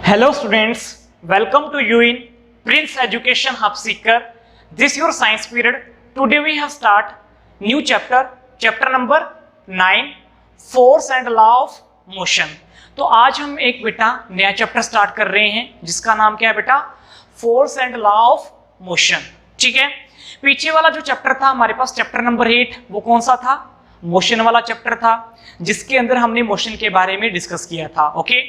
Hello students, welcome to you in Prince Education Hub Seeker. This is your science period. Today we have start new chapter number 9, Force and Law of Motion. तो आज हम एक बेटा नया chapter start कर रहे हैं जिसका नाम क्या है बेटा, force and law of motion. ठीक है, पीछे वाला जो चैप्टर था हमारे पास चैप्टर नंबर 8, वो कौन सा था, मोशन वाला चैप्टर था जिसके अंदर हमने मोशन के बारे में डिस्कस किया था. ओके,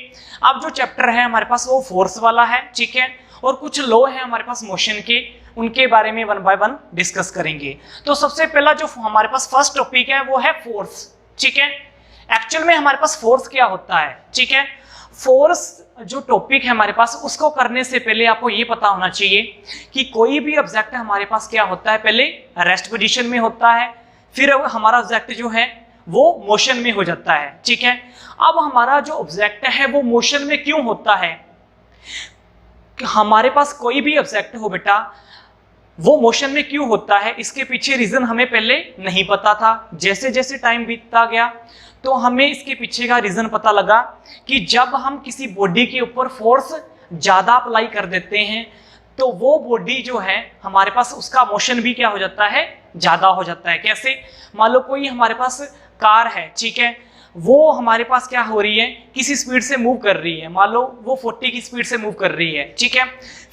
अब जो चैप्टर है हमारे पास वो फोर्स वाला है. ठीक है, और कुछ लॉ है हमारे पास मोशन के, उनके बारे में वन बाय वन डिस्कस करेंगे. तो सबसे पहला जो हमारे पास फर्स्ट टॉपिक है वो है फोर्स. ठीक है, एक्चुअल में हमारे पास फोर्स क्या होता है. ठीक है, फोर्स जो टॉपिक है हमारे पास, उसको करने से पहले आपको ये पता होना चाहिए कि कोई भी ऑब्जेक्ट हमारे पास क्या होता है, पहले रेस्ट पोजीशन में होता है, फिर हमारा ऑब्जेक्ट जो है वो मोशन में हो जाता है. ठीक है, अब हमारा जो ऑब्जेक्ट है वो मोशन में क्यों होता है. हमारे पास कोई भी ऑब्जेक्ट हो बेटा, वो मोशन में क्यों होता है, इसके पीछे रीजन हमें पहले नहीं पता था. जैसे जैसे टाइम बीतता गया तो हमें इसके पीछे का रीजन पता लगा कि जब हम किसी बॉडी के ऊपर फोर्स ज्यादा अप्लाई कर देते हैं तो वो बॉडी जो है हमारे पास, उसका मोशन भी क्या हो जाता है, ज्यादा हो जाता है. कैसे, मान लो कोई हमारे पास कार है. ठीक है, वो हमारे पास क्या हो रही है, किसी स्पीड से मूव कर रही है, मान लो वो 40 की स्पीड से मूव कर रही है. ठीक है,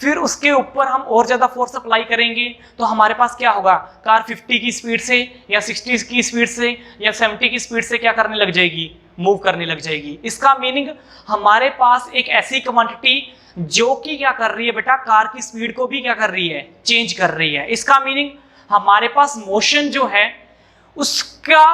फिर उसके ऊपर हम और ज्यादा फोर्स अप्लाई करेंगे तो हमारे पास क्या होगा, कार 50 की स्पीड से या 60 की स्पीड से या 70 की स्पीड से क्या करने लग जाएगी, मूव करने लग जाएगी. इसका मीनिंग हमारे पास एक ऐसी क्वांटिटी जो कि क्या कर रही है बेटा, कार की स्पीड को भी क्या कर रही है, चेंज कर रही है. इसका मीनिंग हमारे पास मोशन जो है उसका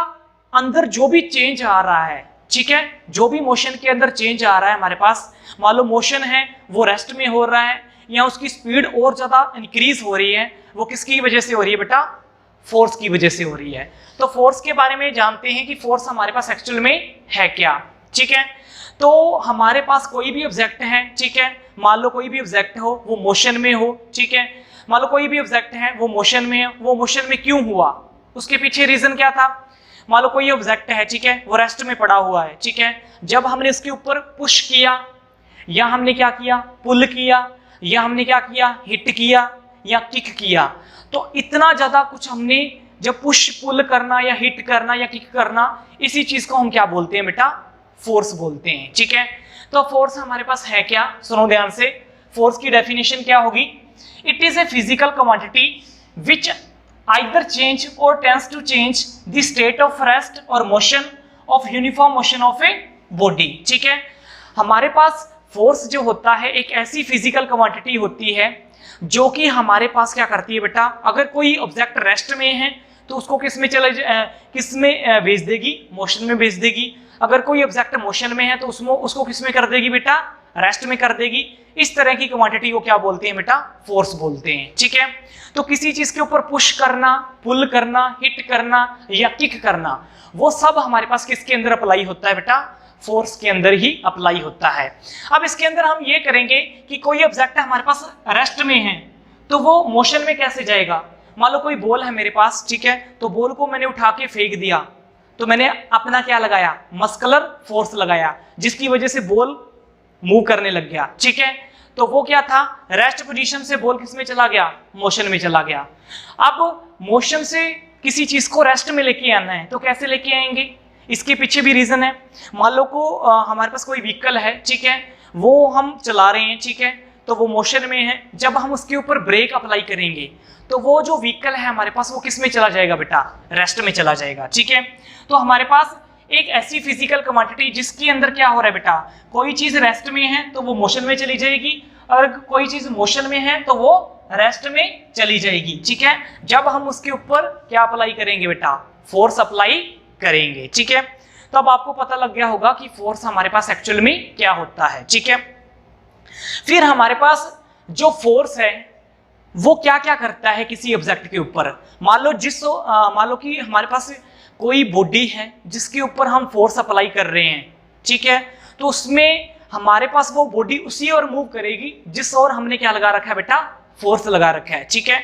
अंदर जो भी चेंज आ रहा है, ठीक है, जो भी मोशन के अंदर चेंज आ रहा है हमारे पास, मान लो मोशन है वो रेस्ट में हो रहा है या उसकी स्पीड और ज्यादा इंक्रीज हो रही है, वो किसकी वजह से हो रही है बेटा, फोर्स की वजह से हो रही है. तो फोर्स के बारे में जानते हैं कि फोर्स हमारे पास एक्चुअल में है क्या. ठीक है, तो हमारे पास कोई भी ऑब्जेक्ट है. ठीक है, मान लो कोई भी ऑब्जेक्ट हो वो मोशन में हो. ठीक है, मान लो कोई भी ऑब्जेक्ट है वो मोशन में है, वो मोशन में क्यों हुआ, उसके पीछे रीजन क्या था. मान लो कोई ऑब्जेक्ट है, ठीक है, वो रेस्ट में पड़ा हुआ है. ठीक है, जब हमने उसके ऊपर पुश किया या हमने क्या किया, पुल किया, या हमने क्या किया, हिट किया या किक किया, तो इतना ज्यादा कुछ हमने जब पुश पुल करना या हिट करना या किक करना, इसी चीज को हम क्या बोलते हैं बेटा, फोर्स बोलते हैं. ठीक है, तो फोर्स हमारे पास है क्या, सुनो ध्यान से. फोर्स की डेफिनेशन क्या होगी, it is a physical quantity which either change or tends to change the state of rest or motion of uniform motion of a body. ठीक है, हमारे पास फोर्स जो होता है एक ऐसी फिजिकल क्वांटिटी होती है जो कि हमारे पास क्या करती है बेटा, अगर कोई ऑब्जेक्ट रेस्ट में है तो उसको किस में भेज देगी, मोशन में भेज देगी. अगर कोई ऑब्जेक्ट मोशन में है तो उसको किस में कर देगी बेटा, रेस्ट में कर देगी. इस तरह की क्वांटिटी को क्या बोलते हैं बेटा, फोर्स बोलते हैं. ठीक है, तो किसी चीज के ऊपर पुश करना, पुल करना, हिट करना या किक करना, वो सब हमारे पास किसके अंदर अप्लाई होता है बेटा, फोर्स के अंदर ही अप्लाई होता है. अब इसके अंदर हम ये करेंगे कि कोई ऑब्जेक्ट हमारे पास रेस्ट में है तो वो मोशन में कैसे जाएगा. मान लो कोई बॉल है मेरे पास. ठीक है, तो बॉल को मैंने उठा के फेंक दिया तो मैंने अपना क्या लगाया, मस्कुलर फोर्स लगाया, जिसकी वजह से बॉल मूव करने लग गया. ठीक है, तो वो क्या था, रेस्ट पोजीशन से बॉल किस में चला गया, मोशन में चला गया. अब मोशन से किसी चीज को रेस्ट में लेके आना है तो कैसे लेके आएंगे, इसके पीछे भी रीजन है. मान लो को हमारे पास कोई व्हीकल है. ठीक है, वो हम चला रहे हैं. ठीक है, तो वो मोशन में है, जब हम उसके ऊपर ब्रेक अप्लाई करेंगे तो वो जो व्हीकल है हमारे पास वो किस में चला जाएगा बेटा, रेस्ट में चला जाएगा. ठीक है, तो हमारे पास एक ऐसी फिजिकल क्वांटिटी जिसके अंदर क्या हो रहा है बेटा, कोई चीज रेस्ट में है तो वो मोशन में चली जाएगी, और कोई चीज मोशन में है तो वो रेस्ट में चली जाएगी. ठीक है, जब हम उसके ऊपर क्या अप्लाई करेंगे बेटा, फोर्स अप्लाई करेंगे. ठीक है, तो अब आपको पता लग गया होगा कि फोर्स हमारे पास एक्चुअल में क्या होता है. ठीक है, फिर हमारे पास जो फोर्स है वो क्या क्या करता है किसी ऑब्जेक्ट के ऊपर. मान लो कि हमारे पास कोई बॉडी है जिसके ऊपर हम फोर्स अप्लाई कर रहे हैं. ठीक है, तो उसमें हमारे पास वो बॉडी उसी ओर मूव करेगी जिस ओर हमने क्या लगा रखा है बेटा, फोर्स लगा रखा है. ठीक है,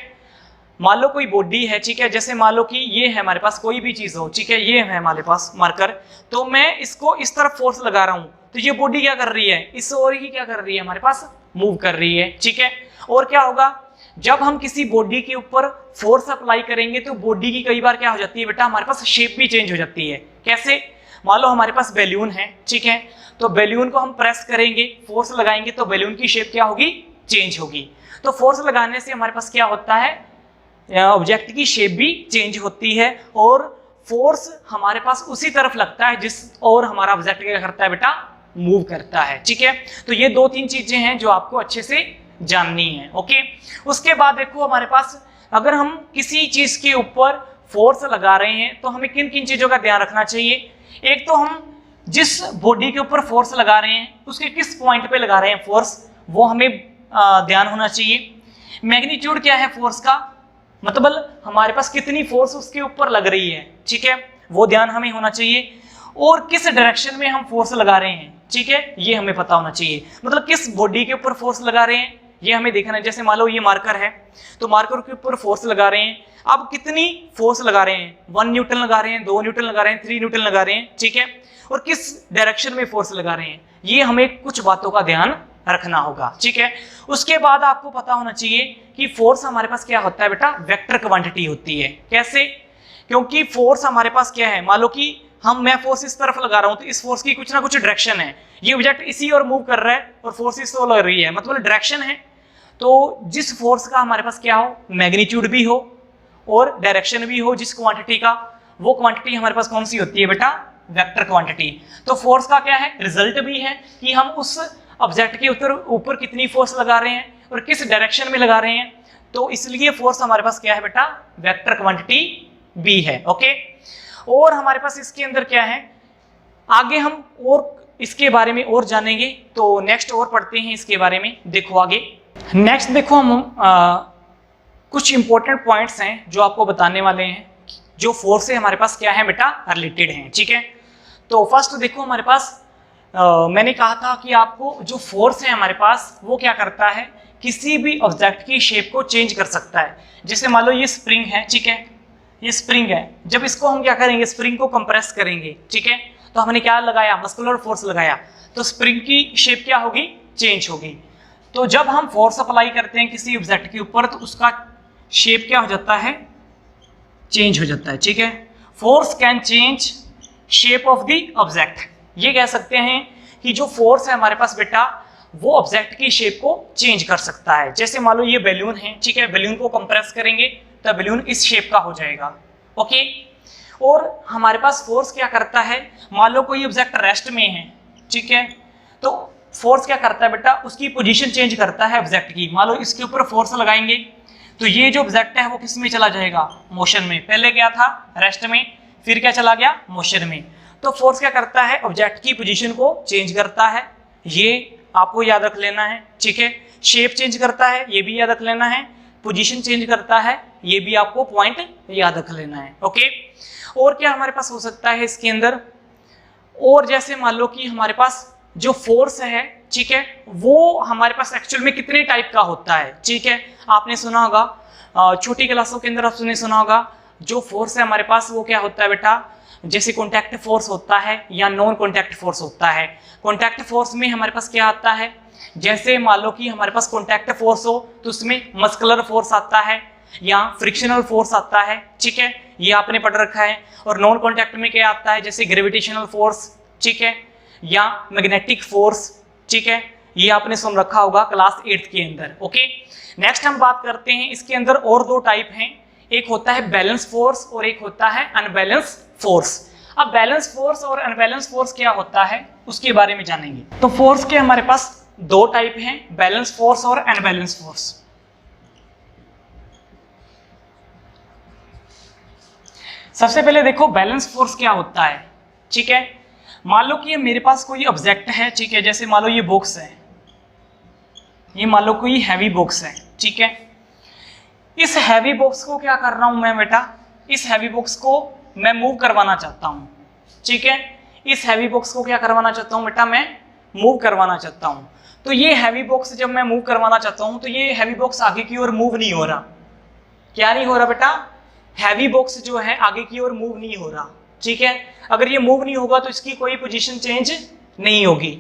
मान लो कोई बॉडी है, ठीक है, जैसे मान लो कि ये है हमारे पास कोई भी चीज हो, ठीक है, ये है हमारे पास मार्कर, तो मैं इसको इस तरफ फोर्स लगा रहा हूं, तो ये बॉडी क्या कर रही है, इस ओर ही क्या कर रही है, हमारे पास मूव कर रही है, ठीक है। और क्या होगा, जब हम किसी बॉडी के ऊपर फोर्स अप्लाई करेंगे तो बॉडी की कई बार क्या हो जाती है बेटा, हमारे पास शेप भी चेंज हो जाती है। कैसे, मान लो हमारे पास बैलून है, ठीक है, तो बैलून को हम प्रेस करेंगे, फोर्स लगाएंगे तो बैलून की शेप क्या होगी, चेंज होगी। तो फोर्स लगाने से हमारे पास क्या होता है, ऑब्जेक्ट की शेप भी चेंज होती है और फोर्स हमारे पास उसी तरफ लगता है जिस और हमारा ऑब्जेक्ट क्या करता है बेटा, मूव करता है, ठीक है। तो ये 2-3 चीजें हैं जो आपको अच्छे से जाननी है, ओके। उसके बाद देखो हमारे पास अगर हम किसी चीज के ऊपर फोर्स लगा रहे हैं तो हमें किन किन चीजों का ध्यान रखना चाहिए। एक तो हम जिस बॉडी के ऊपर फोर्स लगा रहे हैं उसके किस पॉइंट पे लगा रहे हैं फोर्स, वो हमें ध्यान होना चाहिए। मैग्नीट्यूड क्या है फोर्स का, मतलब हमारे पास कितनी फोर्स उसके ऊपर लग रही है, ठीक है, वो ध्यान हमें होना चाहिए। और किस डायरेक्शन में हम फोर्स लगा रहे हैं, ठीक है, ये हमें पता होना चाहिए। मतलब किस बॉडी के ऊपर फोर्स लगा रहे हैं ये हमें देखना है। जैसे मान लो ये मार्कर है, तो मार्कर के ऊपर फोर्स लगा रहे हैं, अब कितनी फोर्स लगा रहे हैं, 1 न्यूटन लगा रहे हैं, 2 न्यूटन लगा रहे हैं, 3 न्यूटन लगा रहे हैं, ठीक है, और किस डायरेक्शन में फोर्स लगा रहे हैं, ये हमें कुछ बातों का ध्यान रखना होगा, ठीक है। उसके बाद आपको पता होना चाहिए कि फोर्स हमारे पास क्या होता है बेटा, वेक्टर क्वांटिटी होती है। कैसे, क्योंकि फोर्स हमारे पास क्या है, मान लो कि मैं फोर्स इस तरफ लगा रहा हूं तो इस फोर्स की कुछ ना कुछ डायरेक्शन है, ये ऑब्जेक्ट इसी ओर मूव कर रहा है और फोर्स इस ओर लग रही है, मतलब डायरेक्शन है। तो जिस फोर्स का हमारे पास क्या हो, मैग्नीट्यूड भी हो और डायरेक्शन भी हो जिस क्वांटिटी का, वो क्वांटिटी हमारे पास कौन सी होती है बेटा, वेक्टर क्वांटिटी। तो फोर्स का क्या है, रिजल्ट भी है कि हम उस ऑब्जेक्ट के ऊपर कितनी फोर्स लगा रहे हैं और किस डायरेक्शन में लगा रहे हैं, तो इसलिए फोर्स हमारे पास क्या है बेटा, वेक्टर क्वांटिटी भी है, ओके। और हमारे पास इसके अंदर क्या है, आगे हम और इसके बारे में और जानेंगे, तो नेक्स्ट और पढ़ते हैं इसके बारे में। देखो आगे नेक्स्ट देखो हम कुछ इंपॉर्टेंट पॉइंट्स हैं जो आपको बताने वाले हैं, जो फोर्स से हमारे पास क्या है बेटा, रिलेटेड हैं, ठीक है। तो फर्स्ट देखो हमारे पास मैंने कहा था कि आपको जो फोर्स है हमारे पास वो क्या करता है, किसी भी ऑब्जेक्ट की शेप को चेंज कर सकता है। जैसे मान लो ये स्प्रिंग है, ठीक है, ये स्प्रिंग है, जब इसको हम क्या करेंगे, स्प्रिंग को कंप्रेस करेंगे, ठीक है, तो हमने क्या लगाया, मस्कुलर फोर्स लगाया, तो स्प्रिंग की शेप क्या होगी, चेंज होगी। तो जब हम फोर्स अप्लाई करते हैं किसी ऑब्जेक्ट के ऊपर तो उसका शेप क्या हो जाता है, चेंज हो जाता है, ठीक है। Force can change shape of the object, ये कह सकते हैं कि जो फोर्स है हमारे पास बेटा वो ऑब्जेक्ट की शेप को चेंज कर सकता है। जैसे मान लो ये बैलून है, ठीक है, बैलून को कंप्रेस करेंगे तो बैलून इस शेप का हो जाएगा, ओके। और हमारे पास फोर्स क्या करता है, मान लो कोई ऑब्जेक्ट रेस्ट में है, ठीक है, तो फोर्स क्या करता है बेटा, उसकी पोजीशन चेंज करता है ऑब्जेक्ट की। मान लो इसके ऊपर फोर्स लगाएंगे तो ये जो ऑब्जेक्ट है वो किस में चला जाएगा, मोशन में। पहले क्या था, रेस्ट में, फिर क्या चला गया, मोशन में। तो फोर्स क्या करता है, ऑब्जेक्ट की पोजीशन को चेंज करता है, ये आपको याद रख लेना है, ठीक है। शेप चेंज करता है, ये भी याद रख लेना है, पोजीशन चेंज करता है, ये भी आपको पॉइंट याद रख लेना है, ओके। और क्या हमारे पास हो सकता है इसके अंदर, और जैसे मान लो कि हमारे पास जो फोर्स है, ठीक है, वो हमारे पास एक्चुअल में कितने टाइप का होता है, ठीक है। आपने सुना होगा छोटी क्लासों के अंदर, आपने सुना होगा जो फोर्स है हमारे पास वो क्या होता है बेटा, जैसे कॉन्टैक्ट फोर्स होता है या नॉन कॉन्टैक्ट फोर्स होता है। कॉन्टैक्ट फोर्स में हमारे पास क्या आता है, जैसे मान लो कि हमारे पास कॉन्टैक्ट फोर्स हो तो उसमें मस्कुलर फोर्स आता है या फ्रिक्शनल फोर्स आता है, ठीक है, ये आपने पढ़ रखा है। और नॉन कॉन्टैक्ट में क्या आता है, जैसे ग्रेविटेशनल फोर्स, ठीक है, या मैग्नेटिक फोर्स, ठीक है, ये आपने सुन रखा होगा क्लास 8th के अंदर, ओके। नेक्स्ट हम बात करते हैं, इसके अंदर और 2 टाइप हैं, एक होता है बैलेंस फोर्स और एक होता है अनबैलेंस फोर्स। अब बैलेंस फोर्स और अनबैलेंस फोर्स क्या होता है उसके बारे में जानेंगे। तो फोर्स के हमारे पास 2 टाइप हैं, बैलेंस फोर्स और अनबैलेंस फोर्स। सबसे पहले देखो बैलेंस फोर्स क्या होता है, ठीक है। मान लो कि ये मेरे पास कोई ऑब्जेक्ट है, ठीक है, जैसे मान लो ये बॉक्स है, ये मान लो कोई हैवी बॉक्स है, ठीक है। इस हैवी बॉक्स को क्या कर रहा हूं मैं बेटा, इस हैवी बॉक्स को मैं मूव करवाना चाहता हूं, ठीक है। इस हैवी बॉक्स को क्या करवाना चाहता हूं बेटा, मैं मूव करवाना चाहता हूं। तो ये हैवी बॉक्स जब मैं मूव करवाना चाहता हूं तो ये हैवी बॉक्स आगे की ओर मूव नहीं हो रहा, क्या नहीं हो रहा बेटा, हैवी बॉक्स जो है आगे की ओर मूव नहीं हो रहा, ठीक है। अगर ये मूव नहीं होगा तो इसकी कोई पोजीशन चेंज नहीं होगी।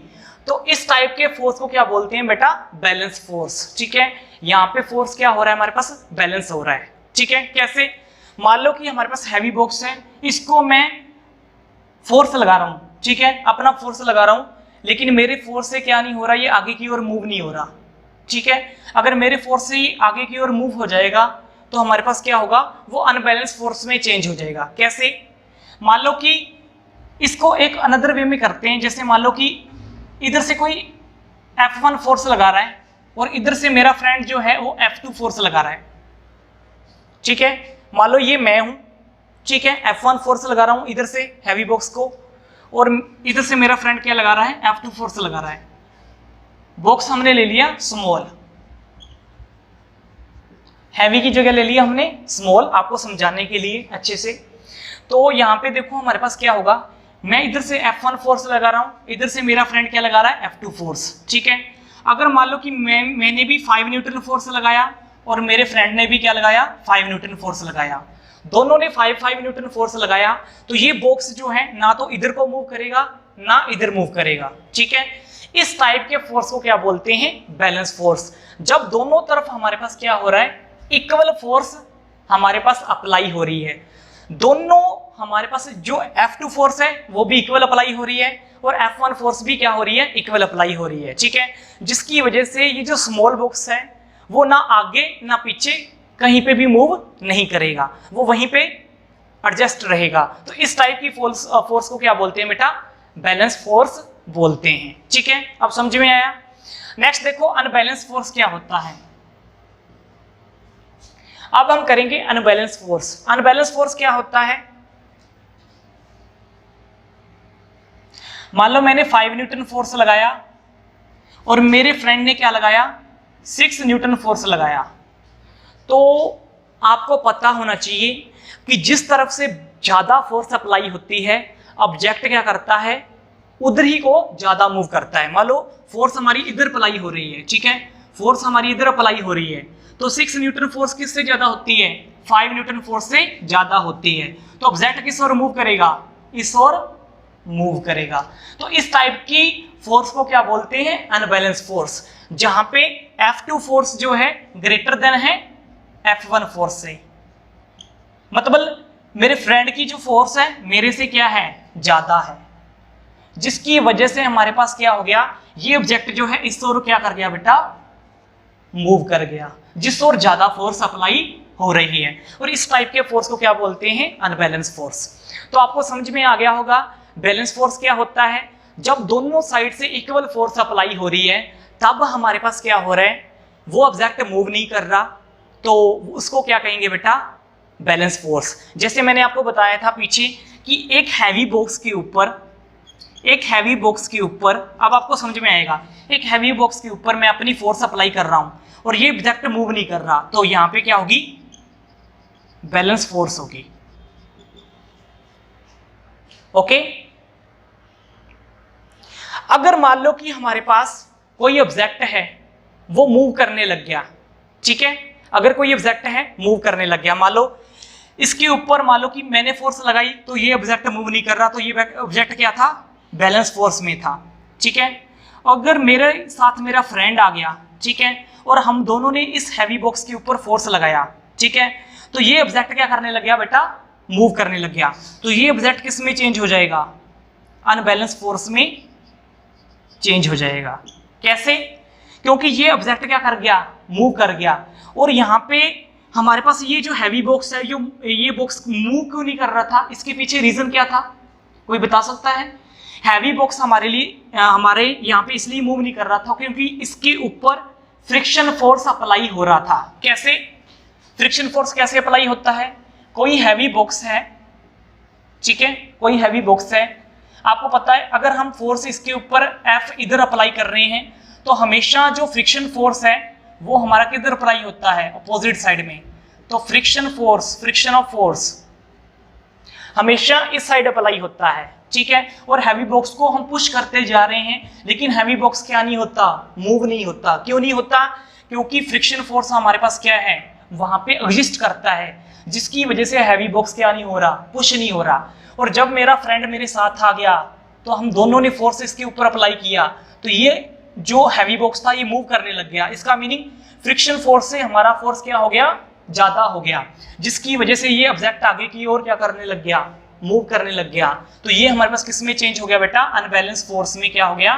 तो इस टाइप के फोर्स को क्या बोलते हैं बेटा, बैलेंस फोर्स, ठीक है। यहाँ पे फोर्स क्या हो रहा है हमारे पास, बैलेंस हो रहा है, ठीक है। कैसे, मान लो कि हमारे पास हैवी बॉक्स है, इसको मैं फोर्स लगा रहा हूं, ठीक है, अपना फोर्स लगा रहा हूं, लेकिन मेरे फोर्स से क्या नहीं हो रहा, ये आगे की ओर मूव नहीं हो रहा, ठीक है। अगर मेरे फोर्स से आगे की ओर मूव हो जाएगा तो हमारे पास क्या होगा, वो अनबैलेंस फोर्स में चेंज हो जाएगा। कैसे, मान लो कि इसको एक अनदर वे में करते हैं, जैसे मान लो कि इधर से कोई F1 फोर्स लगा रहा है और इधर से मेरा फ्रेंड जो है वो F2 फोर्स लगा रहा है, ठीक है। मान लो ये मैं हूं, ठीक है, F1 फोर्स लगा रहा हूं इधर से हैवी बॉक्स को, और इधर से मेरा फ्रेंड क्या लगा रहा है, F2 फोर्स लगा रहा है। बॉक्स हमने ले लिया स्मॉल, हैवी की जगह ले लिया हमने स्मॉल, आपको समझाने के लिए अच्छे से। तो यहाँ पे देखो हमारे पास क्या होगा, मैं इधर से F1 फोर्स लगा रहा हूँ, इधर से मेरा फ्रेंड क्या लगा रहा है, F2 फोर्स, ठीक है। अगर मान लो कि मैंने भी 5 न्यूटन फोर्स लगाया और मेरे फ्रेंड ने भी क्या लगाया, 5 न्यूटन फोर्स लगाया, दोनों ने 5 न्यूटन फोर्स लगाया, तो ये बॉक्स जो है ना तो इधर को मूव करेगा ना इधर मूव करेगा, ठीक है। इस टाइप के फोर्स को क्या बोलते हैं, बैलेंस फोर्स। जब दोनों तरफ हमारे पास क्या हो रहा है, इक्वल फोर्स हमारे पास अप्लाई हो रही है, दोनों हमारे पास जो F2 फोर्स है वो भी इक्वल अप्लाई हो रही है और F1 फोर्स भी क्या हो रही है, इक्वल अप्लाई हो रही है, ठीक है। जिसकी वजह से ये जो स्मॉल बॉक्स है वो ना आगे ना पीछे कहीं पे भी मूव नहीं करेगा, वो वहीं पे एडजस्ट रहेगा। तो इस टाइप की फोर्स को क्या बोलते हैं बेटा, बैलेंस फोर्स बोलते हैं, ठीक है। अब समझ में आया। नेक्स्ट देखो अनबैलेंस फोर्स क्या होता है। अब हम करेंगे अनबैलेंस फोर्स। अनबैलेंस फोर्स क्या होता है, मान लो मैंने 5 न्यूटन फोर्स लगाया और मेरे फ्रेंड ने क्या लगाया, 6 न्यूटन फोर्स लगाया। तो आपको पता होना चाहिए कि जिस तरफ से ज्यादा फोर्स अप्लाई होती है, ऑब्जेक्ट क्या करता है, उधर ही को ज्यादा मूव करता है। मान लो फोर्स हमारी इधर अप्लाई हो रही है, ठीक है, फोर्स हमारी इधर अप्लाई हो रही है, तो 6 न्यूटन फोर्स किससे ज्यादा होती है, 5 न्यूटन फोर्स से ज्यादा होती है। तो ऑब्जेक्ट किस ओर मूव करेगा, इस ओर मूव करेगा। तो इस टाइप की फोर्स को क्या बोलते हैं, अनबैलेंस फोर्स, जहां पे F2 फोर्स जो है ग्रेटर देन है F1 फोर्स से। मतलब मेरे फ्रेंड की जो फोर्स है मेरे से क्या है, ज्यादा है, जिसकी वजह से हमारे पास क्या हो गया, ये ऑब्जेक्ट जो है इस ओर क्या कर गया बेटा, मूव कर गया, जिस ओर ज्यादा फोर्स अप्लाई हो रही है। और इस टाइप के फोर्स को क्या बोलते हैं, अनबैलेंस फोर्स। तो आपको समझ में आ गया होगा बैलेंस फोर्स क्या होता है। जब दोनों साइड से इक्वल फोर्स अप्लाई हो रही है तब हमारे पास क्या हो रहा है, वो ऑब्जेक्ट मूव नहीं कर रहा, तो उसको क्या कहेंगे बेटा, बैलेंस फोर्स। जैसे मैंने आपको बताया था पीछे कि एक हैवी बॉक्स के ऊपर, अब आपको समझ में आएगा, एक हैवी बॉक्स के ऊपर मैं अपनी फोर्स अप्लाई कर रहा हूं और ये ऑब्जेक्ट मूव नहीं कर रहा, तो यहां पे क्या होगी, बैलेंस फोर्स होगी, ओके। अगर मान लो कि हमारे पास कोई ऑब्जेक्ट है वो मूव करने लग गया, ठीक है, अगर कोई ऑब्जेक्ट है मूव करने लग गया, मान लो इसके ऊपर, मान लो कि मैंने फोर्स लगाई तो ये ऑब्जेक्ट मूव नहीं कर रहा, तो ये ऑब्जेक्ट क्या था, बैलेंस फोर्स में था, ठीक है। अगर मेरे साथ मेरा फ्रेंड आ गया, ठीक है, और हम दोनों ने इस हैवी बॉक्स के ऊपर फोर्स लगाया, ठीक है, तो ये ऑब्जेक्ट क्या करने लग गया बेटा, मूव करने लग गया, तो ये ऑब्जेक्ट किस में चेंज हो जाएगा, अनबैलेंस फोर्स में चेंज हो जाएगा। कैसे, क्योंकि ये ऑब्जेक्ट क्या कर गया, मूव कर गया, और यहाँ पे हमारे पास ये जो हैवी बॉक्स है, जो ये बॉक्स मूव क्यों नहीं कर रहा था, इसके पीछे रीजन क्या था, कोई बता सकता है। हैवी बॉक्स हमारे यहाँ पे इसलिए मूव नहीं कर रहा था क्योंकि इसके ऊपर फ्रिक्शन फोर्स अप्लाई हो रहा था। कैसे, फ्रिक्शन फोर्स कैसे अप्लाई होता है, कोई हैवी बॉक्स है, ठीक है, कोई हैवी बॉक्स है, आपको पता है अगर हम फोर्स इसके ऊपर F इधर अप्लाई कर रहे हैं तो हमेशा जो फ्रिक्शन फोर्स है वो हमारा किधर अप्लाई होता है, अपोजिट साइड में। तो फ्रिक्शन ऑफ फोर्स हमेशा इस साइड अप्लाई होता है, ठीक है। और हैवी बॉक्स को हम पुश करते जा रहे हैं लेकिन हैवी बॉक्स क्या नहीं होता, मूव नहीं होता। क्यों नहीं होता, क्योंकि फ्रिक्शन फोर्स हमारे पास क्या है, वहां पे एग्जिस्ट करता है, जिसकी वजह से हैवी बॉक्स क्या नहीं हो रहा, पुश नहीं हो रहा। और जब मेरा फ्रेंड मेरे साथ आ गया तो हम दोनों ने फोर्स इसके ऊपर अप्लाई किया, तो ये जो हैवी बॉक्स था ये मूव करने लग गया। इसका मीनिंग फ्रिक्शन फोर्स से हमारा फोर्स क्या हो गया, ज्यादा हो गया, जिसकी वजह से ये ऑब्जेक्ट आगे की ओर क्या करने लग गया, मूव करने लग गया। तो ये हमारे पास किस में चेंज हो गया बेटा, अनबैलेंस फोर्स में क्या हो गया,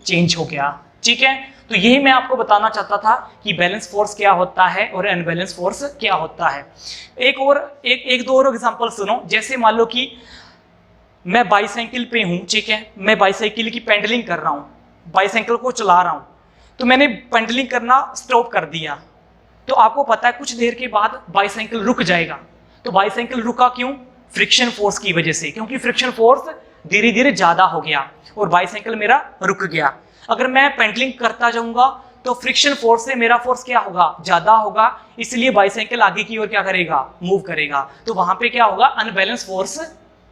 चेंज हो गया। ठीक है, तो यही मैं आपको बताना चाहता था कि बैलेंस फोर्स क्या होता है और अनबैलेंस फोर्स क्या होता है। एक दो और एग्जांपल सुनो। जैसे मान लो कि मैं बाईसाइकिल पे हूं, ठीक है, मैं बाईसाइकिल की पेडलिंग कर रहा हूं, बाईसाइकिल को चला रहा हूं, तो मैंने पेडलिंग करना स्टॉप कर दिया, तो आपको पता है कुछ देर के बाद बाईसाइकिल रुक जाएगा। तो बाईसाइकिल रुका क्यों, फ्रिक्शन फोर्स की वजह से, क्योंकि फ्रिक्शन फोर्स धीरे धीरे ज्यादा हो गया और बाईसाइकिल मेरा रुक गया। अगर मैं पेडलिंग करता जाऊंगा तो फ्रिक्शन फोर्स से मेरा फोर्स क्या होगा, ज्यादा होगा, इसलिए बाईसाइकिल आगे की ओर क्या करेगा, मूव करेगा। तो वहां पे क्या होगा, अनबैलेंस फोर्स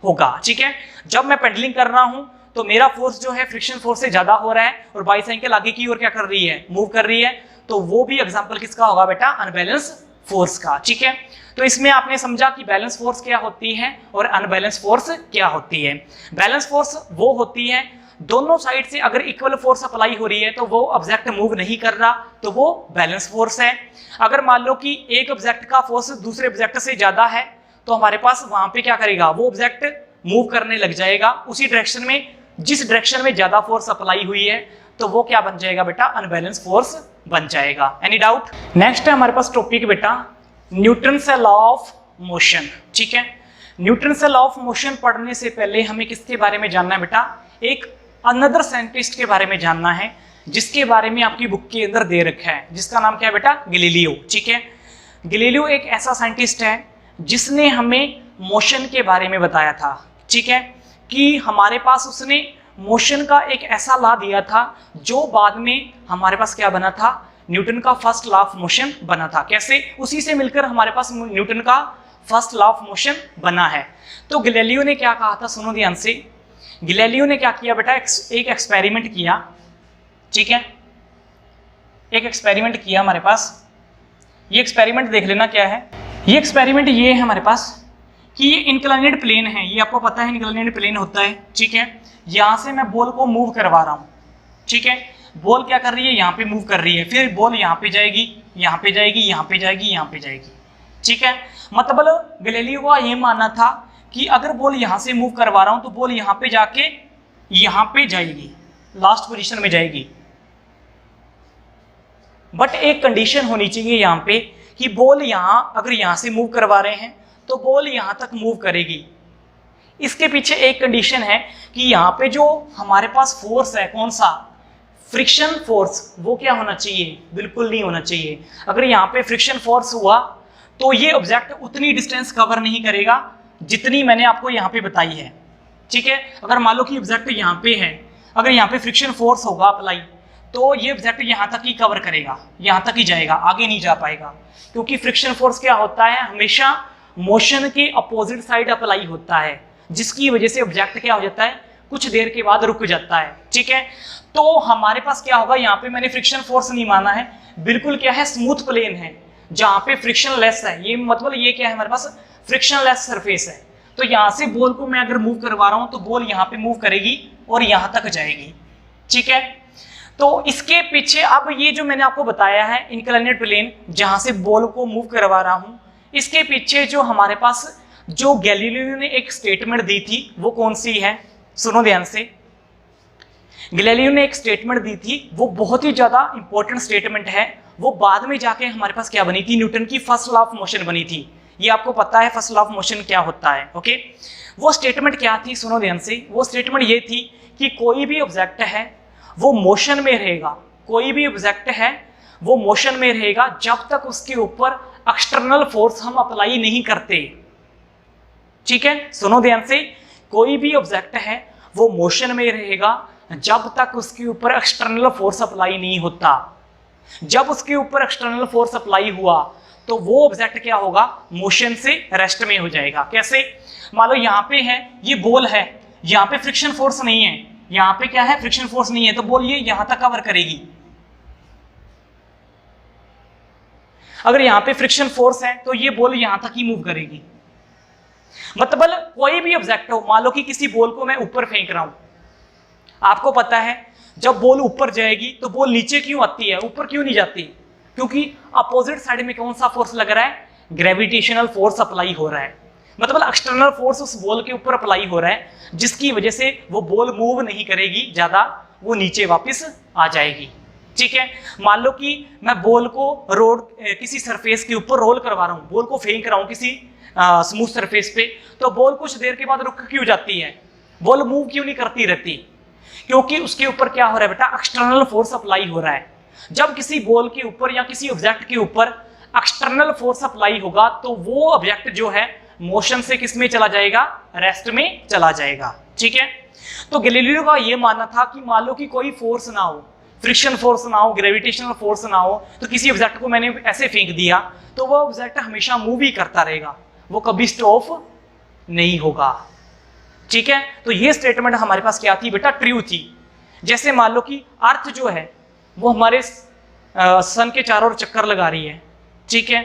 होगा। ठीक है, जब मैं पेडलिंग कर रहा हूं तो मेरा फोर्स जो है फ्रिक्शन फोर्स से ज्यादा हो रहा है और बाईसाइकिल आगे की ओर क्या कर रही है, मूव कर रही है। तो वो भी एग्जांपल किसका होगा बेटा, अनबैलेंस फोर्स का। ठीक है, तो इसमें आपने समझा कि बैलेंस फोर्स क्या होती है और अनबैलेंस फोर्स क्या होती है। बैलेंस फोर्स वो होती है दोनों साइड से अगर इक्वल फोर्स अप्लाई हो रही है तो वो ऑब्जेक्ट मूव नहीं कर रहा, तो वो बैलेंस फोर्स है। अगर मान लो कि एक ऑब्जेक्ट का फोर्स दूसरे ऑब्जेक्ट से ज्यादा है तो हमारे पास वहां पे क्या करेगा, वो ऑब्जेक्ट मूव करने लग जाएगा उसी डायरेक्शन में जिस डायरेक्शन में ज्यादा फोर्स अप्लाई हुई है, तो वो क्या बन जाएगा बेटा, अनबैलेंस फोर्स बन जाएगा। Any doubt. नेक्स्ट है हमारे पास टॉपिक बेटा न्यूटन्स लॉ ऑफ मोशन। ठीक है, न्यूटन्स लॉ ऑफ मोशन पढ़ने से पहले हमें किसके बारे में जानना है बेटा, एक अनदर साइंटिस्ट के बारे में जानना है जिसके बारे में आपकी बुक के अंदर दे रखा है, जिसका नाम क्या है बेटा, गैलीलियो। ठीक है, गैलीलियो एक ऐसा साइंटिस्ट है जिसने हमें मोशन के बारे में बताया था। ठीक है, कि हमारे पास उसने मोशन का एक ऐसा लॉ दिया था जो बाद में हमारे पास क्या बना था, न्यूटन का फर्स्ट लॉ ऑफ मोशन बना था। कैसे, उसी से मिलकर हमारे पास न्यूटन का फर्स्ट लॉ ऑफ मोशन बना है। तो गैलीलियो ने क्या कहा था, सुनो ध्यान से। गैलीलियो ने क्या किया बेटा, एक एक्सपेरिमेंट किया। ठीक है, एक एक्सपेरिमेंट किया हमारे पास। ये एक्सपेरिमेंट देख लेना क्या है। ये एक्सपेरिमेंट ये है हमारे पास कि ये इंक्लाइनेड प्लेन है, ये आपको पता है इंक्लाइनेड प्लेन होता है। ठीक है, यहां से मैं बॉल को मूव करवा रहा हूं। ठीक है, बॉल क्या कर रही है, यहाँ पे मूव कर रही है, फिर बॉल यहाँ पे जाएगी, यहाँ पे जाएगी, यहाँ पे जाएगी, यहाँ पे जाएगी। ठीक है, मतलब गैलीलियो का ये मानना था कि अगर बॉल यहाँ से मूव करवा रहा हूं तो बॉल यहाँ पे जाके यहाँ पे जाएगी, लास्ट पोजीशन में जाएगी। बट एक कंडीशन होनी चाहिए यहाँ पे कि बॉल यहाँ, अगर यहाँ से मूव करवा रहे हैं तो बॉल यहाँ तक मूव करेगी। इसके पीछे एक कंडीशन है कि यहाँ पे जो हमारे पास फोर्स है, कौन सा, फ्रिक्शन फोर्स, वो क्या होना चाहिए, बिल्कुल नहीं होना चाहिए। अगर यहाँ पे फ्रिक्शन फोर्स हुआ तो ये ऑब्जेक्ट उतनी डिस्टेंस कवर नहीं करेगा जितनी मैंने आपको यहाँ पे बताई है। ठीक है, अगर मान लो कि ऑब्जेक्ट यहाँ पे है, अगर यहाँ पे फ्रिक्शन फोर्स होगा अप्लाई तो ये ऑब्जेक्ट यहाँ तक ही कवर करेगा, यहाँ तक ही जाएगा, आगे नहीं जा पाएगा। क्योंकि फ्रिक्शन फोर्स क्या होता है, हमेशा मोशन के अपोजिट साइड अप्लाई होता है, जिसकी वजह से ऑब्जेक्ट क्या हो जाता है, कुछ देर के बाद रुक जाता है। ठीक है, तो हमारे पास क्या होगा, यहाँ पे मैंने फ्रिक्शन फोर्स नहीं माना है, बिल्कुल क्या है, स्मूथ प्लेन है जहाँ पे फ्रिक्शन लेस है। ये मतलब ये क्या है, हमारे पास फ्रिक्शन लेस सरफेस है। तो यहाँ से बॉल को मैं अगर मूव करवा रहा हूं तो बॉल यहाँ पे मूव करेगी और यहां तक जाएगी। ठीक है, तो इसके पीछे अब ये जो मैंने आपको बताया है इंक्लाइनेड प्लेन जहां से बॉल को मूव करवा रहा हूं, इसके पीछे जो हमारे पास जो गैलीलियो ने एक स्टेटमेंट दी थी वो कौन सी है, सुनो ध्यान से। गैलीलियो ने एक स्टेटमेंट दी थी, वो बहुत ही ज्यादा इंपॉर्टेंट स्टेटमेंट है। वो बाद में जाके हमारे पास क्या बनी थी, न्यूटन की फर्स्ट लॉ ऑफ मोशन बनी थी। ये आपको पता है फर्स्ट लॉ ऑफ मोशन क्या होता है। ओके, वो स्टेटमेंट क्या थी, सुनो ध्यान से। वो स्टेटमेंट ये थी कि कोई भी ऑब्जेक्ट है वो मोशन में रहेगा, कोई भी ऑब्जेक्ट है वो मोशन में रहेगा जब तक उसके ऊपर एक्सटर्नल फोर्स हम अप्लाई नहीं करते। ठीक है, सुनो ध्यान से, कोई भी ऑब्जेक्ट है वो मोशन में रहेगा जब तक उसके ऊपर एक्सटर्नल फोर्स अप्लाई नहीं होता। जब उसके ऊपर एक्सटर्नल फोर्स अप्लाई हुआ तो वो ऑब्जेक्ट क्या होगा, मोशन से रेस्ट में हो जाएगा। कैसे, मान लो यहाँ पे है, ये बॉल है, यहाँ पे फ्रिक्शन फोर्स नहीं है, यहाँ पे क्या है, फ्रिक्शन फोर्स नहीं है, तो बॉल ये यहाँ तक कवर करेगी। अगर यहाँ पे फ्रिक्शन फोर्स है तो ये बॉल यहाँ तक ही मूव करेगी। मतलब कोई भी ऑब्जेक्ट हो, मान लो कि किसी बॉल को मैं ऊपर फेंक रहा हूं, आपको पता है जब बॉल ऊपर जाएगी तो बॉल नीचे क्यों आती है, ऊपर क्यों नहीं जाती? क्योंकि अपोजिट साइड में कौन सा फोर्स लग रहा है? ग्रेविटेशनल फोर्स अप्लाई हो रहा है। मतलब एक्सटर्नल फोर्स उस बॉल के ऊपर अप्लाई हो रहा है, जिसकी वजह से वो बॉल मूव नहीं करेगी ज्यादा, वो नीचे वापस आ जाएगी। ठीक है, मान लो कि मैं बॉल को रोड किसी सरफेस के ऊपर रोल करवा रहा हूं, बॉल को फेंक रहा हूं किसी स्मूथ सरफेस पे, तो बॉल कुछ देर के बाद रुक क्यों जाती है? बॉल मूव क्यों नहीं करती रहती? क्योंकि उसके ऊपर क्या हो रहा है बेटा? एक्सटर्नल फोर्स अप्लाई हो रहा है। जब किसी बॉल के ऊपर या किसी ऑब्जेक्ट के ऊपर एक्सटर्नल फोर्स अप्लाई होगा तो वो ऑब्जेक्ट जो है मोशन से किस में चला जाएगा? रेस्ट में चला जाएगा। ठीक है, तो गैलीलियो का ये मानना था कि मान लो कि कोई फोर्स ना हो, फ्रिक्शन फोर्स ना हो, ग्रेविटेशनल फोर्स ना हो, तो किसी ऑब्जेक्ट को मैंने ऐसे फेंक दिया तो वो ऑब्जेक्ट हमेशा मूव ही करता रहेगा, वो कभी स्टॉप नहीं होगा। ठीक है, तो ये स्टेटमेंट हमारे पास क्या थी बेटा? ट्रू थी। जैसे मान लो कि अर्थ जो है वो हमारे सन के चारों ओर चक्कर लगा रही है। ठीक है,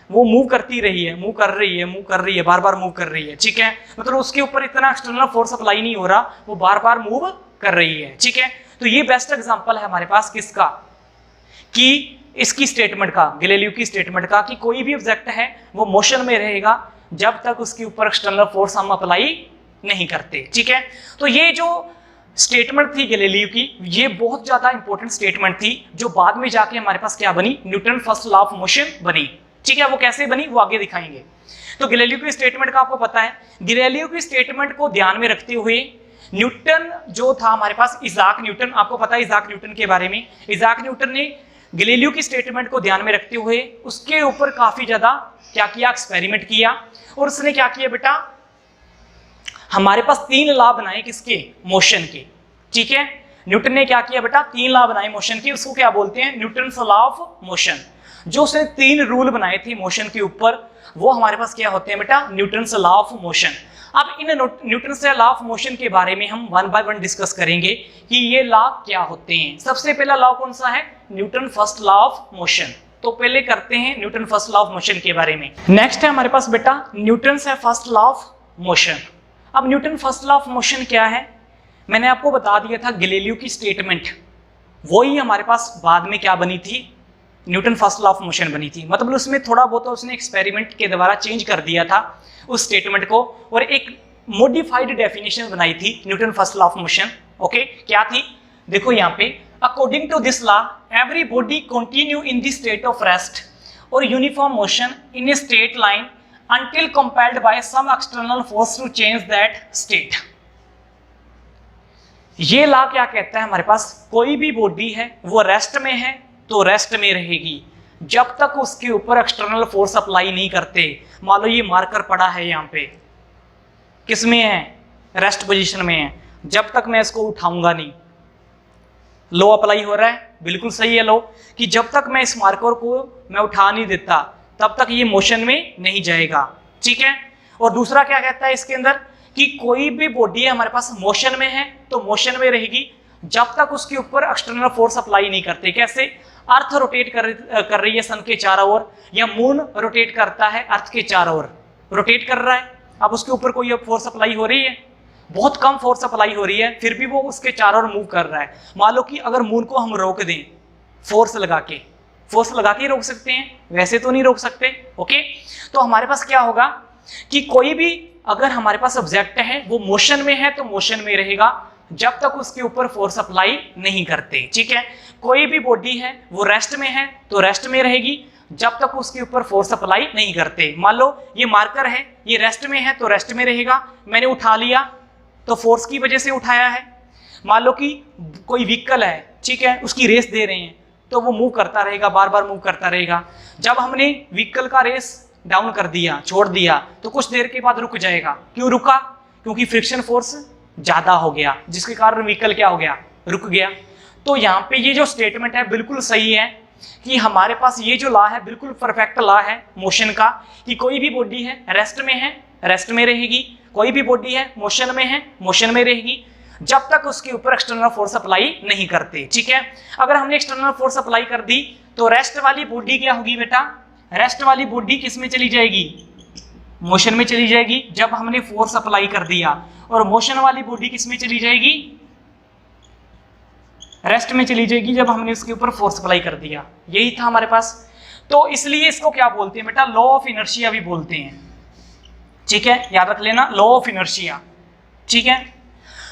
वो मूव करती रही है, मूव कर रही है, मूव कर रही है, बार बार मूव कर रही है। ठीक है, मतलब उसके ऊपर इतना एक्सटर्नल फोर्स अप्लाई नहीं हो रहा, वो बार बार मूव कर रही है। ठीक है, तो ये बेस्ट एग्जांपल है हमारे पास किसका? कि इसकी स्टेटमेंट का, गैलीलियो की स्टेटमेंट का, कि कोई भी ऑब्जेक्ट है वो मोशन में रहेगा जब तक उसके ऊपर एक्सटर्नल फोर्स हम अप्लाई नहीं करते। ठीक है, तो ये जो स्टेटमेंट थी गैलीलियो की, ये बहुत ज्यादा इंपॉर्टेंट स्टेटमेंट थी, जो बाद में जाके हमारे पास क्या बनी? Newton first law of motion बनी। ठीक है, वो कैसे बनी वो आगे दिखाएंगे। तो गैलीलियो की स्टेटमेंट का आपको पता है, गैलीलियो की स्टेटमेंट को ध्यान में रखते हुए न्यूटन जो था हमारे पास, इजाक न्यूटन, आपको पता है इजाक न्यूटन के बारे में। इजाक न्यूटन ने गैलीलियो की स्टेटमेंट को ध्यान में रखते हुए उसके ऊपर काफी ज्यादा क्या किया? एक्सपेरिमेंट किया। और उसने क्या किया बेटा? हमारे पास 3 लॉ बनाए किसके? मोशन के। ठीक है, न्यूटन ने क्या किया बेटा? 3 लॉ बनाए मोशन के। उसको क्या बोलते हैं? Newton's law of motion. जो उसने 3 रूल बनाए थे मोशन के ऊपर, वो हमारे पास क्या होते हैं बेटा? Newton's law of motion. अब इन न्यूटन्स लॉ ऑफ मोशन के बारे में हम 1 बाय 1 डिस्कस करेंगे कि ये लॉ क्या होते हैं। सबसे पहला लॉ कौन सा है? Newton first law of motion. तो पहले करते हैं Newton first law of motion के बारे में। नेक्स्ट है हमारे पास बेटा न्यूटन है फर्स्ट लॉ ऑफ मोशन। अब Newton first law of motion क्या है? मैंने आपको बता दिया था गैलीलियो की स्टेटमेंट, वही हमारे पास बाद में क्या बनी थी? Newton first law of motion बनी थी। मतलब उसमें थोड़ा बहुत उसने एक्सपेरिमेंट के द्वारा चेंज कर दिया था उस स्टेटमेंट को, और एक मॉडिफाइड डेफिनेशन बनाई थी Newton first law of motion. Okay, क्या थी? देखो यहाँ पे, according to this law every body continue in the state of rest और uniform motion in a straight line until compelled by some external force to change that state। ये law क्या कहता है हमारे पास? कोई भी बॉडी है वो रेस्ट में है तो रेस्ट में रहेगी जब तक उसके ऊपर एक्सटर्नल फोर्स अप्लाई नहीं करते। मान लो ये मार्कर पड़ा है यहाँ पे, किस में है? रेस्ट पोजीशन में है। जब तक मैं इसको उठाऊंगा नहीं, लो अप्लाई हो रहा है, बिल्कुल सही है लो, कि जब तक मैं इस मार्कर को मैं उठा नहीं देता तब तक ये मोशन में नहीं जाएगा। ठीक है, और दूसरा क्या कहता है इसके अंदर? कि कोई भी बॉडी है हमारे पास मोशन में है तो मोशन में रहेगी जब तक उसके ऊपर एक्सटर्नल फोर्स अप्लाई नहीं करते। कैसे? अर्थ रोटेट कर रही है सन के चारों ओर, या मून रोटेट करता है अर्थ के चारों ओर, रोटेट कर रहा है। अब उसके ऊपर कोई फोर्स अप्लाई हो रही है? बहुत कम फोर्स अप्लाई हो रही है, फिर भी वो उसके चारों ओर मूव कर रहा है। मान लो कि अगर मून को हम रोक दें फोर्स लगा के रोक सकते हैं, वैसे तो नहीं रोक सकते। ओके, तो हमारे पास क्या होगा कि कोई भी अगर हमारे पास ऑब्जेक्ट है वो मोशन में है तो मोशन में रहेगा जब तक उसके ऊपर फोर्स अप्लाई नहीं करते। ठीक है, कोई भी बॉडी है वो रेस्ट में है तो रेस्ट में रहेगी जब तक उसके ऊपर फोर्स अप्लाई नहीं करते। मान लो ये मार्कर है, ये रेस्ट में है तो रेस्ट में रहेगा, मैंने उठा लिया तो फोर्स की वजह से उठाया है। मान लो कि कोई व्हीकल है, ठीक है, उसकी रेस दे रहे हैं तो वो मूव करता रहेगा, बार बार मूव करता रहेगा। जब हमने व्हीकल का रेस डाउन कर दिया, छोड़ दिया, तो कुछ देर के बाद रुक जाएगा। क्यों रुका? क्योंकि फ्रिक्शन फोर्स ज्यादा हो गया, जिसके कारण व्हीकल क्या हो गया? रुक गया। तो यहाँ पे ये जो स्टेटमेंट है बिल्कुल सही है कि हमारे पास ये जो लॉ है बिल्कुल परफेक्ट लॉ है मोशन का, कि कोई भी बॉडी है रेस्ट में है, रेस्ट में रहेगी, कोई भी बॉडी है मोशन में है, मोशन में रहेगी जब तक उसके ऊपर एक्सटर्नल फोर्स अप्लाई नहीं करते। ठीक है, अगर हमने एक्सटर्नल फोर्स अप्लाई कर दी तो रेस्ट वाली बॉडी क्या होगी बेटा? रेस्ट वाली बॉडी किस में चली जाएगी, मोशन में चली जाएगी जब हमने फोर्स अप्लाई कर दिया, और मोशन वाली बॉडी किस में चली जाएगी, रेस्ट में चली जाएगी जब हमने उसके ऊपर फोर्स अप्लाई कर दिया। यही था हमारे पास। तो इसलिए इसको क्या बोलते हैं बेटा, लॉ ऑफ इनर्शिया भी बोलते हैं। ठीक है, याद रख लेना, लॉ ऑफ इनर्शिया। ठीक है,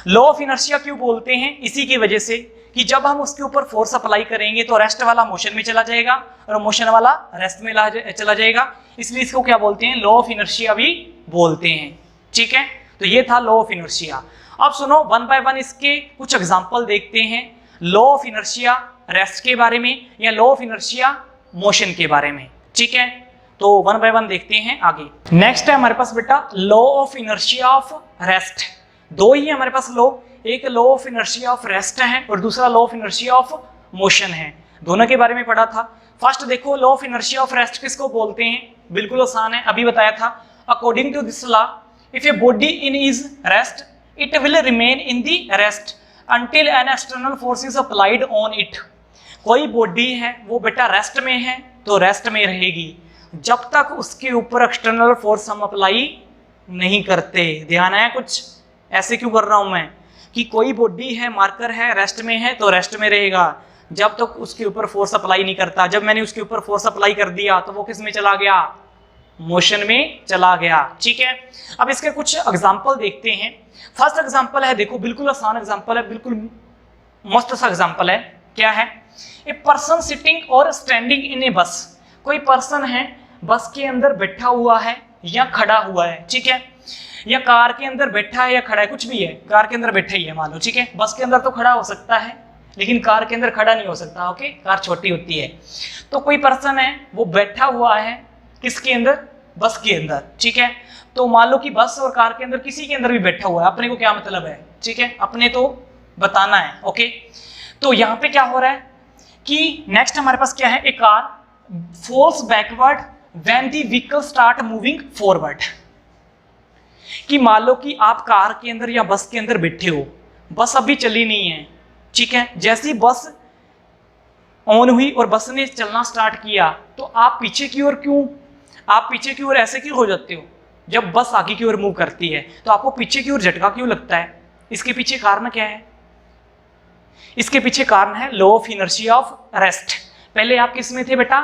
लॉ ऑफ इनर्शिया क्यों बोलते हैं, इसी की वजह से कि जब हम उसके ऊपर फोर्स अप्लाई करेंगे तो रेस्ट वाला मोशन में चला जाएगा और मोशन वाला रेस्ट में चला जाएगा, इसलिए इसको क्या बोलते हैं, लॉ ऑफ इनर्शिया भी बोलते हैं। ठीक है, तो ये था लॉ ऑफ इनर्शिया। अब सुनो, वन बाय वन इसके कुछ एग्जांपल देखते हैं, लॉ ऑफ इनर्शिया रेस्ट के बारे में या लॉ ऑफ इनर्शिया मोशन के बारे में। ठीक है, तो वन बाय वन देखते हैं आगे। नेक्स्ट है हमारे पास बेटा law of inertia of rest. दो ही है हमारे पास लॉ, एक law of inertia of rest है और दूसरा law of inertia of motion है। दोनों के बारे में पढ़ा था। फर्स्ट देखो, law of inertia of rest किसको बोलते हैं, बिल्कुल आसान है, अभी बताया था। According to this law, if a body in is rest it will remain in the rest until an external force is applied on it। कोई बॉडी है वो बेटा रेस्ट में है तो रेस्ट में रहेगी जब तक उसके ऊपर एक्सटर्नल फोर्स हम अप्लाई नहीं करते। ध्यान है कुछ, ऐसे क्यों कर रहा हूं मैं कि कोई बॉडी है, मार्कर है, रेस्ट में है तो रेस्ट में रहेगा जब तक उसके ऊपर फोर्स अप्लाई नहीं करता। जब मैंने उसके ऊपर फोर्स अप्लाई कर दिया तो वो किस में चला गया, मोशन में चला गया। ठीक है, अब इसके कुछ एग्जाम्पल देखते हैं। फर्स्ट एग्जाम्पल है, देखो बिल्कुल आसान एग्जाम्पल है, बिल्कुल मस्त सा एग्जाम्पल है। क्या है, ए पर्सन सिटिंग और स्टैंडिंग इन ए बस। कोई पर्सन है बस के अंदर बैठा हुआ है या खड़ा हुआ है। ठीक है, या कार के अंदर बैठा है या खड़ा है, कुछ भी है, कार के अंदर बैठा ही है मान लो। ठीक है, बस के अंदर तो खड़ा हो सकता है लेकिन कार के अंदर खड़ा नहीं हो सकता। ओके, कार छोटी होती है। तो कोई पर्सन है वो बैठा हुआ है किसके अंदर, बस के अंदर। ठीक है, तो मान लो कि बस और कार के अंदर किसी के अंदर भी बैठा हुआ है, अपने को क्या मतलब है। ठीक है, अपने तो बताना है। ओके, तो यहाँ पे क्या हो रहा है कि नेक्स्ट हमारे पास क्या है, a car falls backward when the vehicle start moving forward. कि मान लो कि आप कार के अंदर या बस के अंदर बैठे हो, बस अभी चली नहीं है। ठीक है, जैसी बस ऑन हुई और बस ने चलना स्टार्ट किया तो आप पीछे की ओर क्यों, आप पीछे की ओर ऐसे क्यों हो जाते हो, जब बस आगे की ओर मूव करती है तो आपको पीछे की ओर झटका क्यों लगता है। इसके पीछे कारण क्या है, इसके पीछे कारण है law of inertia of rest. पहले आप किस में थे बेटा,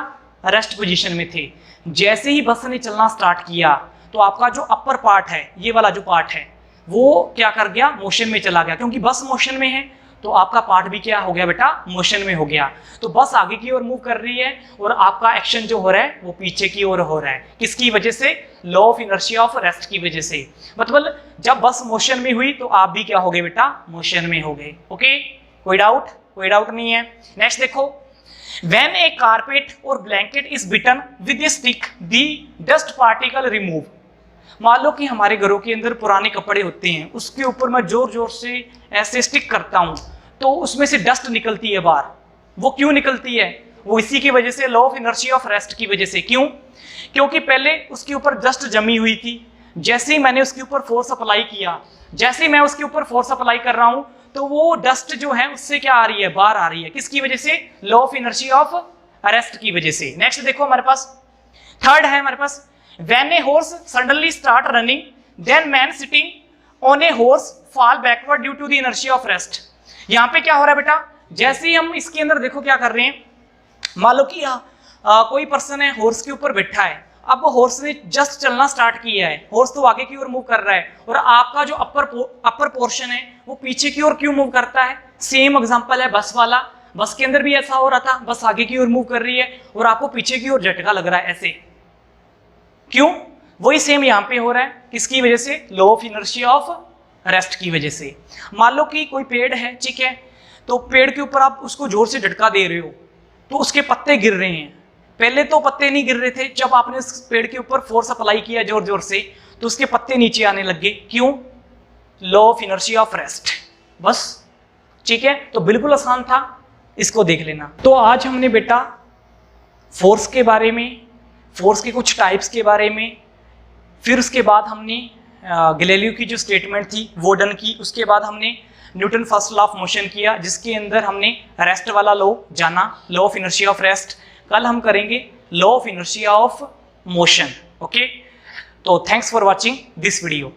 रेस्ट पोजीशन में थे। जैसे ही बस ने चलना स्टार्ट किया तो आपका जो अपर पार्ट है, ये वाला जो पार्ट है, वो क्या कर गया, मोशन में चला गया। क्योंकि बस मोशन में है तो आपका पार्ट भी क्या हो गया बेटा, मोशन में हो गया। तो बस आगे की ओर मूव कर रही है और आपका एक्शन जो हो रहा है वो पीछे की ओर हो रहा है। किसकी वजह से, law of inertia of rest की वजह से। मतलब जब बस मोशन में हुई तो आप भी क्या हो गए बेटा, मोशन में हो गए। ओके, कोई डाउट, कोई डाउट नहीं है। नेक्स्ट देखो, व्हेन ए कारपेट और blanket is beaten with a stick the dust particle remove. मान लो कि हमारे घरों के अंदर पुराने कपड़े होते हैं, उसके ऊपर मैं जोर जोर से ऐसे स्टिक करता हूं तो उसमें से डस्ट निकलती है बाहर। वो क्यों निकलती है, वो इसी की वजह से, law of inertia of rest की वजह से। क्यों, क्योंकि पहले उसके ऊपर डस्ट जमी हुई थी, जैसे ही मैंने उसके ऊपर फोर्स अप्लाई किया, जैसे ही मैं उसके ऊपर फोर्स अप्लाई कर रहा हूं तो वो डस्ट जो है उससे क्या आ रही है, बाहर आ रही है। किसकी वजह से, law of inertia of rest की वजह से। नेक्स्ट देखो हमारे पास थर्ड है हमारे पास, when a horse suddenly start running then man sitting on a horse fall backward due to the inertia of rest। यहाँ पे क्या हो रहा है बेटा, जैसे ही हम इसके अंदर देखो क्या कर रहे हैं, मान लो कि कोई पर्सन है हॉर्स के ऊपर बैठा है, अब हॉर्स ने जस्ट चलना स्टार्ट किया है, हॉर्स तो आगे की ओर मूव कर रहा है और आपका जो अपर पोर्शन है वो पीछे की ओर क्यों मूव करता है। सेम एग्जांपल है बस वाला, बस के अंदर भी ऐसा हो रहा था, बस आगे की ओर मूव कर रही है और आपको पीछे की ओर झटका लग रहा है ऐसे। क्यों, वही सेम यहाँ पे हो रहा है। किसकी वजह से, law of inertia of rest की वजह से। मान लो कि कोई पेड़ है, ठीक है, तो पेड़ के ऊपर आप उसको जोर से झटका दे रहे हो तो उसके पत्ते गिर रहे हैं। पहले तो पत्ते नहीं गिर रहे थे, जब आपने उस पेड़ के ऊपर फोर्स अप्लाई किया जोर जोर से तो उसके पत्ते नीचे आने लग गए। क्यों, law of inertia of rest. बस, ठीक है, तो बिल्कुल आसान था, इसको देख लेना। तो आज हमने बेटा फोर्स के बारे में, फोर्स के कुछ टाइप्स के बारे में, फिर उसके बाद हमने गैलीलियो की जो स्टेटमेंट थी वो डन की, उसके बाद हमने Newton first law of motion किया जिसके अंदर हमने रेस्ट वाला लॉ जाना, law of inertia of rest. कल हम करेंगे law of inertia of motion. Okay, तो thanks for watching this video.